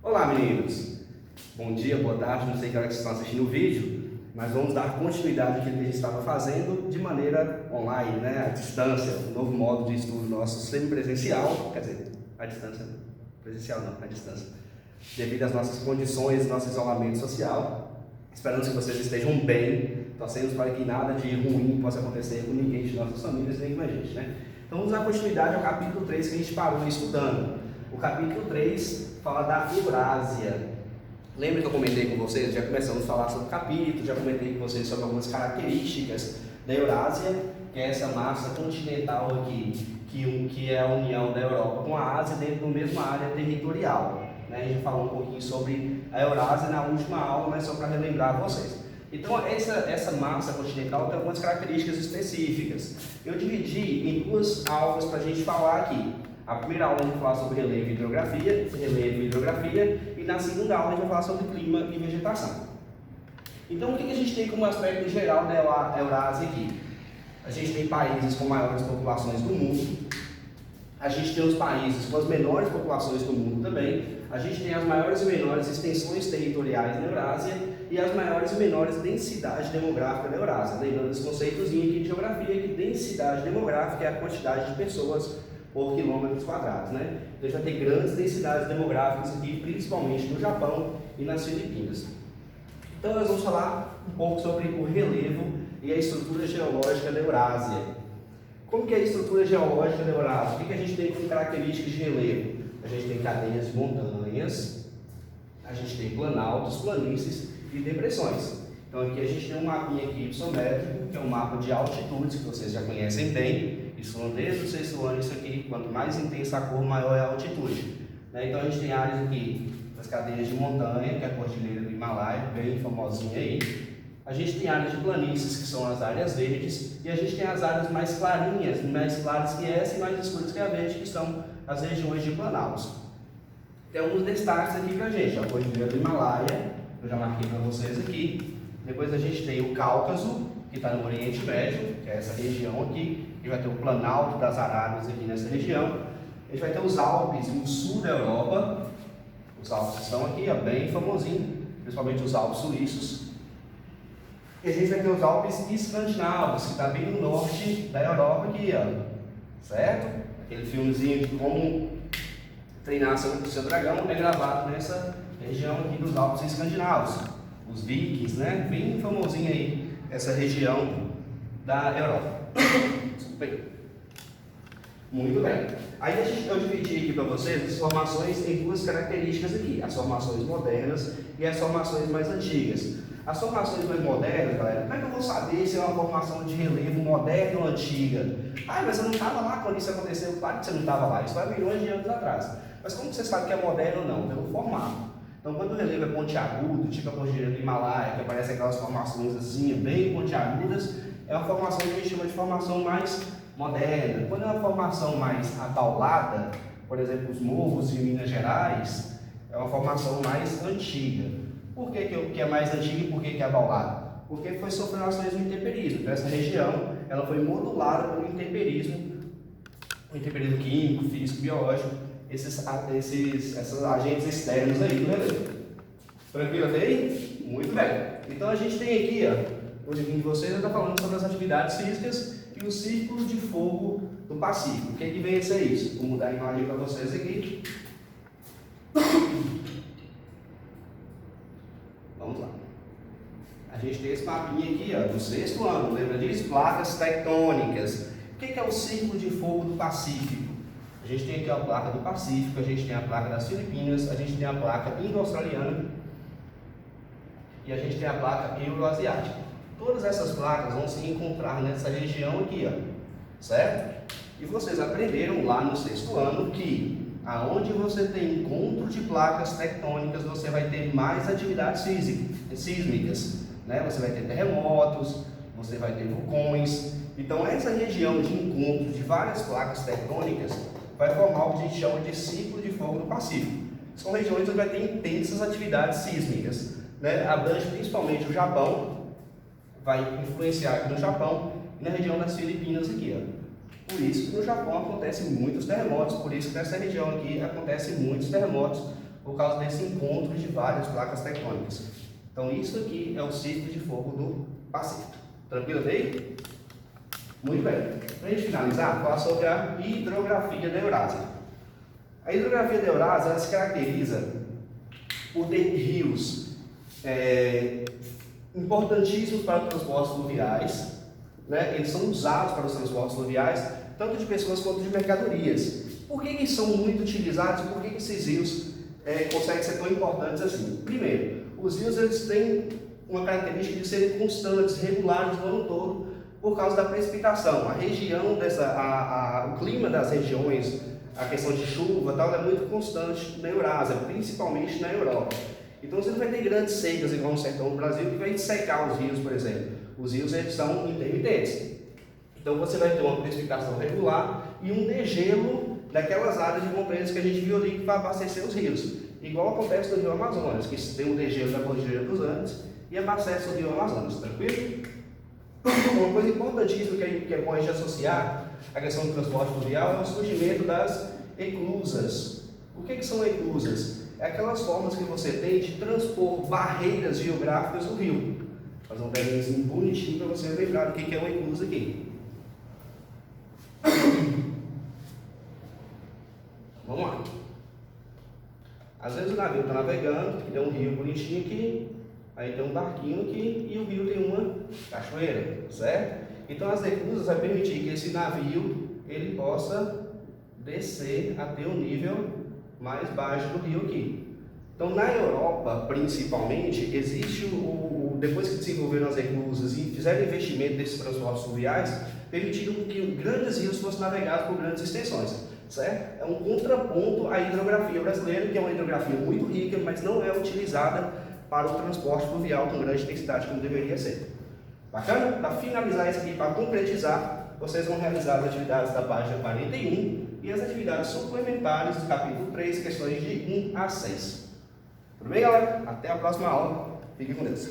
Olá meninos, bom dia, boa tarde, não sei que hora que vocês estão assistindo o vídeo, mas vamos dar continuidade àquilo que a gente estava fazendo de maneira online, né? À distância, um novo modo de estudo nosso semipresencial, quer dizer, à distância, presencial não, à distância, devido às nossas condições, nosso isolamento social. Esperamos que vocês estejam bem, torcemos para que nada de ruim possa acontecer com ninguém de nossas famílias, nem com a gente, né? Então vamos dar continuidade ao capítulo 3 que a gente parou estudando. O capítulo 3 fala da Eurásia. Lembra que eu comentei com vocês? Já começamos a falar sobre o capítulo, já comentei com vocês sobre algumas características da Eurásia, que é essa massa continental aqui, que é a união da Europa com a Ásia dentro da mesma área territorial. A gente já falou um pouquinho sobre a Eurásia na última aula, mas só para relembrar vocês. Então, essa massa continental tem algumas características específicas. Eu dividi em duas aulas para a gente falar aqui. A primeira aula a gente vai falar sobre relevo e hidrografia, e na segunda aula a gente vai falar sobre clima e vegetação. Então, o que a gente tem como aspecto geral da Eurásia aqui? A gente tem países com maiores populações do mundo, a gente tem os países com as menores populações do mundo também, a gente tem as maiores e menores extensões territoriais na Eurásia e as maiores e menores densidade demográfica da Eurásia. Lembrando esse conceitozinho aqui de geografia, que densidade demográfica é a quantidade de pessoas por quilômetros quadrados, né? Então a gente vai ter grandes densidades demográficas aqui, principalmente no Japão e nas Filipinas. Então nós vamos falar um pouco sobre o relevo e a estrutura geológica da Eurásia. Como que é a estrutura geológica da Eurásia? O que a gente tem como características de relevo? A gente tem cadeias de montanhas, a gente tem planaltos, planícies e depressões. Então aqui a gente tem um mapinha aqui isométrico, que é um mapa de altitudes, que vocês já conhecem bem. Isso desde o sexto ano, isso aqui, quanto mais intensa a cor, maior é a altitude. Então a gente tem áreas aqui das cadeias de montanha, que é a Cordilheira do Himalaia, bem famosinha aí. A gente tem áreas de planícies, que são as áreas verdes, e a gente tem as áreas mais clarinhas, mais claras que essa e mais escuras que a verde, que são as regiões de planaltos. Tem alguns destaques aqui pra gente, a Cordilheira do Himalaia, eu já marquei para vocês aqui. Depois a gente tem o Cáucaso, que está no Oriente Médio, que é essa região aqui. A gente vai ter o Planalto das Arábias aqui nessa região. A gente vai ter os Alpes no sul da Europa. Os Alpes estão aqui, bem famosinhos, principalmente os Alpes suíços. E a gente vai ter os Alpes escandinavos, que está bem no norte da Europa aqui, certo? Aquele filmezinho de como treinar seu dragão é gravado nessa região aqui dos Alpes escandinavos. Os Vikings, né? Bem famosinho aí, essa região da Europa. Desculpem. Muito bem. Aí eu dividi aqui para vocês as formações em duas características aqui, as formações modernas e as formações mais antigas. As formações mais modernas, galera, como é que eu vou saber se é uma formação de relevo moderna ou antiga? Mas você não estava lá quando isso aconteceu? Claro que você não estava lá, isso vai milhões de anos atrás. Mas como você sabe que é moderno ou não? Pelo formato. Então, quando o relevo é pontiagudo, tipo a Cordilheira do Himalaia, que aparece aquelas formações assim, bem pontiagudas, é uma formação que a gente chama de formação mais moderna. Quando é uma formação mais ataulada, por exemplo, os morros de Minas Gerais, é uma formação mais antiga. Por que é mais antiga e por que é ataulada? Porque foi sofrendo ações do intemperismo. Então, essa região ela foi modulada pelo intemperismo, o intemperismo químico, físico, biológico, esses agentes externos aí do relevo. Tranquilo até aí? Muito bem. Então a gente tem aqui, o livrinho de vocês está falando sobre as atividades físicas e o círculo de fogo do Pacífico. O que vem a ser isso? Vou mudar a imagem para vocês aqui. Vamos lá. A gente tem esse mapinha aqui, do sexto ano, lembra disso? Placas tectônicas. O que é o círculo de fogo do Pacífico? A gente tem aqui a placa do Pacífico, a gente tem a placa das Filipinas, a gente tem a placa indo-australiana e a gente tem a placa euroasiática. Todas essas placas vão se encontrar nessa região aqui, certo? E vocês aprenderam lá no sexto ano que aonde você tem encontro de placas tectônicas, você vai ter mais atividades sísmicas, né? Você vai ter terremotos, você vai ter vulcões. Então essa região de encontro de várias placas tectônicas vai formar o que a gente chama de ciclo de fogo do Pacífico. São regiões onde vai ter intensas atividades sísmicas, né? Abrange principalmente o Japão, vai influenciar aqui no Japão e na região das Filipinas aqui, Por isso que no Japão acontecem muitos terremotos, por isso que nessa região aqui acontecem muitos terremotos por causa desse encontro de várias placas tectônicas. Então isso aqui é o ciclo de fogo do Pacífico. Tranquilo até aí? Muito bem. Para a gente finalizar, falar sobre a hidrografia da Eurásia. A hidrografia da Eurásia ela se caracteriza por ter rios importantíssimos para os transportes fluviais, né? Eles são usados para os transportes fluviais, tanto de pessoas quanto de mercadorias. Por que eles são muito utilizados? Por que esses rios conseguem ser tão importantes assim? Primeiro, os rios eles têm uma característica de serem constantes, regulares o ano todo, por causa da precipitação. A região o clima das regiões, a questão de chuva tal, é muito constante na Eurásia, principalmente na Europa. Então você não vai ter grandes secas igual no sertão do Brasil que vai secar os rios, por exemplo. Os rios eles são intermitentes. Então você vai ter uma precipitação regular e um degelo daquelas áreas de comprimentos que a gente viu ali que vai abastecer os rios. Igual acontece no Rio Amazonas, que tem um degelo da Cordilheira dos Andes e abastece o Rio Amazonas, tranquilo? Uma coisa importantíssima que é bom a gente associar à questão do transporte fluvial é o surgimento das eclusas. O que são eclusas? É aquelas formas que você tem de transpor barreiras geográficas no rio. Vou fazer um desenho bonitinho para você lembrar do que é uma eclusa aqui. Vamos lá. Às vezes o navio está navegando, tem um rio bonitinho aqui, aí tem um barquinho aqui e o rio tem uma cachoeira, certo? Então as eclusas vai permitir que esse navio ele possa descer até o nível mais baixo do rio aqui. Então na Europa, principalmente, existe depois que desenvolveram as eclusas e fizeram investimento nesses transportes fluviais, permitiram que grandes rios fossem navegados por grandes extensões, certo? É um contraponto à hidrografia brasileira, que é uma hidrografia muito rica, mas não é utilizada para o transporte fluvial com grande intensidade como deveria ser. Bacana? Para finalizar isso aqui, para concretizar, vocês vão realizar as atividades da página 41 e as atividades suplementares do capítulo 3, questões de 1 a 6. Tudo bem, galera? Até a próxima aula. Fiquem com Deus.